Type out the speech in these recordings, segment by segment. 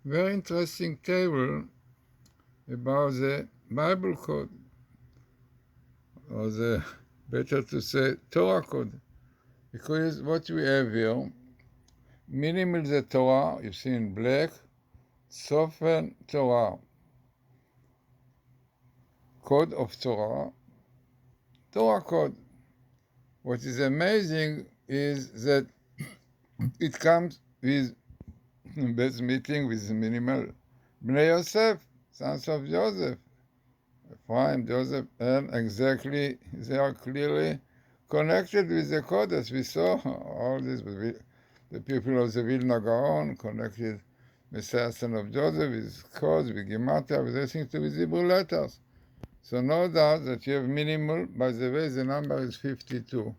very interesting table about the Bible code, or the, better to say, Torah code. Because what we have here, minimal the Torah, you see in black, soften Torah, code of Torah, Torah code. What is amazing is that it comes with best meeting with minimal Bnei Yosef, sons of Joseph, Ephraim, Joseph, and exactly, they are clearly connected with the code as we saw. All this, the people of the Vilna Gaon connected Messiah, son of Joseph, with codes, with Gematria, with everything to do with Hebrew letters. So no doubt that you have minimal. By the way, the number is 52.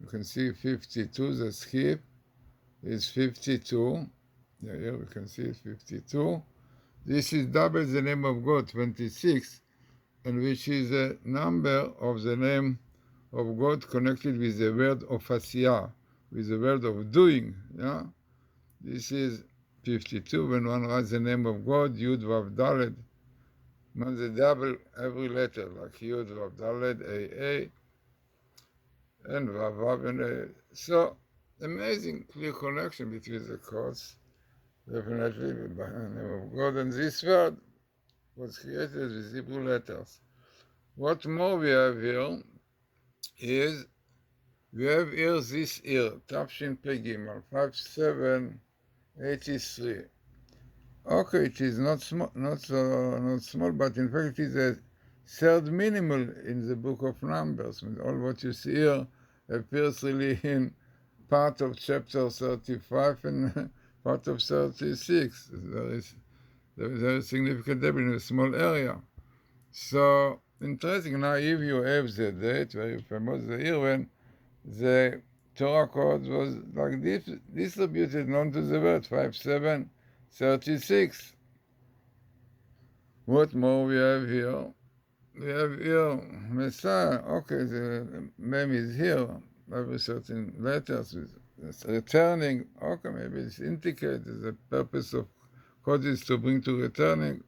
You can see 52, the skip is 52. Here we can see it's 52. This is double the name of God, 26, and which is a number of the name of God connected with the word of Asiyah, with the word of doing. Yeah? This is 52. When one writes the name of God, Yud Vav Daled, not the double every letter, like Yud Vav Daled, A, and Vav Vav, and A. So, amazing clear connection between the chords, definitely by the name of God. And this word was created with Hebrew letters. What more we have here is, we have here this year, Tafshin Pegimel, 5783. Okay, it is not small, not small, but in fact it is a third minimal in the book of Numbers. All what you see here appears really in part of chapter 35 and part of 36. There is a very significant table in a small area. So interesting. Now, if you have the date, very famous, the year when the Torah code was like this, distributed known to the word 5736. What more we have here? We have here Messiah. Okay, the name is here. Every certain letters with returning. Okay, maybe it's indicated the purpose of code is to bring to returning.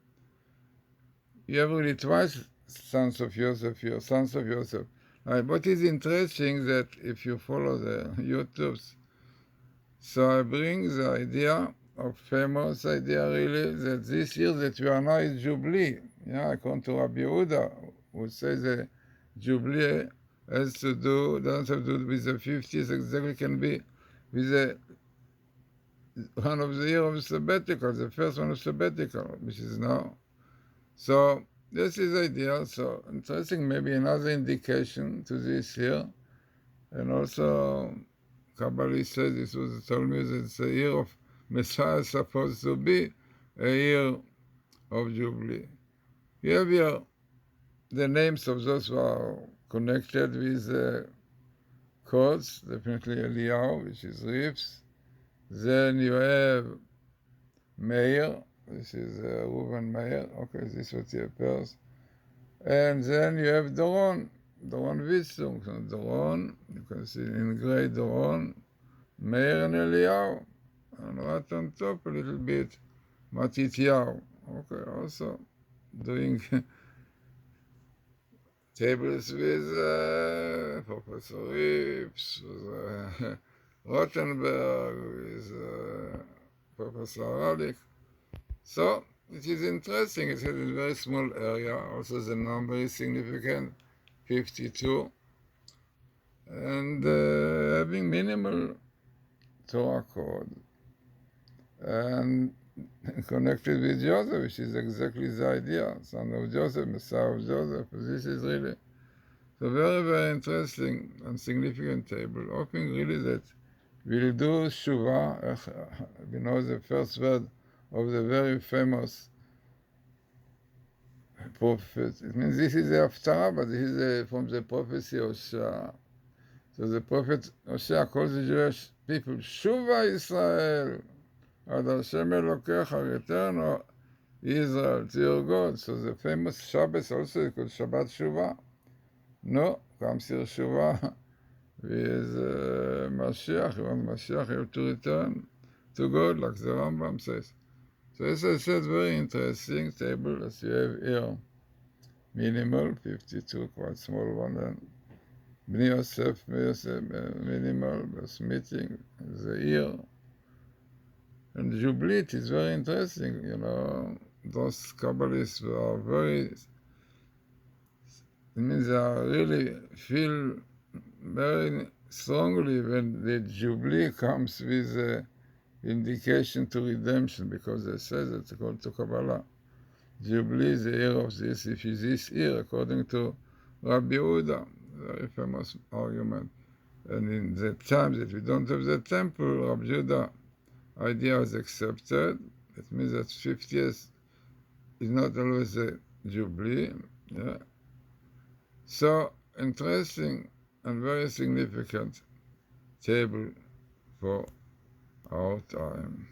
You have really twice sons of Joseph here, sons of Joseph. What is interesting that if you follow the YouTubes, so I bring the idea of famous idea really that this year that we are now is Jubilee. Yeah, according to Rabbi Yehuda, who says the Jubilee has to do, doesn't have to do with the 50s exactly, can be with the one of the year of sabbatical, the first one of sabbatical, which is now. So this is ideal. So interesting, maybe another indication to this here. And also, Kabbalah says this was told me that it's a year of Messiah supposed to be a year of Jubilee. You have here the names of those who are connected with the codes, definitely Eliyahu, which is Reeves. Then you have Meir, this is Reuven Meir, okay, this is what he appears. And then you have Doron Witzung, so Doron, you can see in gray Doron, Meir and Eliyahu, and right on top a little bit Matityahu, okay, also doing tables with Professor Rips, with Rothenberg, with Professor Ralik. So it is interesting. It's in a very small area. Also, the number is significant, 52, and having minimal Torah code and connected with Joseph, which is exactly the idea, son of Joseph, Messiah of Joseph. This is really so very, very interesting and significant table, hoping really that we'll do Shuvah. We know the first word of the very famous prophet. It means this is the Haftarah, but this is from the prophecy of Hosea. So the prophet Hosea calls the Jewish people, Shuva Israel, Ad Hashem Elokecha, return, O Israel, to your God. So the famous Shabbos also is called Shabbat Shuvah. No, comes here Shuvah with Mashiach. You want Mashiach, you have to return to God, like the Rambam says. So as I said, very interesting table as you have here. Minimal, 52, quite small one. Then Bnei Yosef, minimal, was meeting the year. And Jubilee is very interesting, those Kabbalists are very, it means they are really feel very strongly when the Jubilee comes with a indication to redemption, because they say that according to Kabbalah, Jubilee is the year of this, if it's this year, according to Rabbi Yehuda, very famous argument. And in the times that we don't have the temple, Rabbi Yehuda idea was accepted. It means that 50th is not always a Jubilee. Yeah. So interesting and very significant table for our time.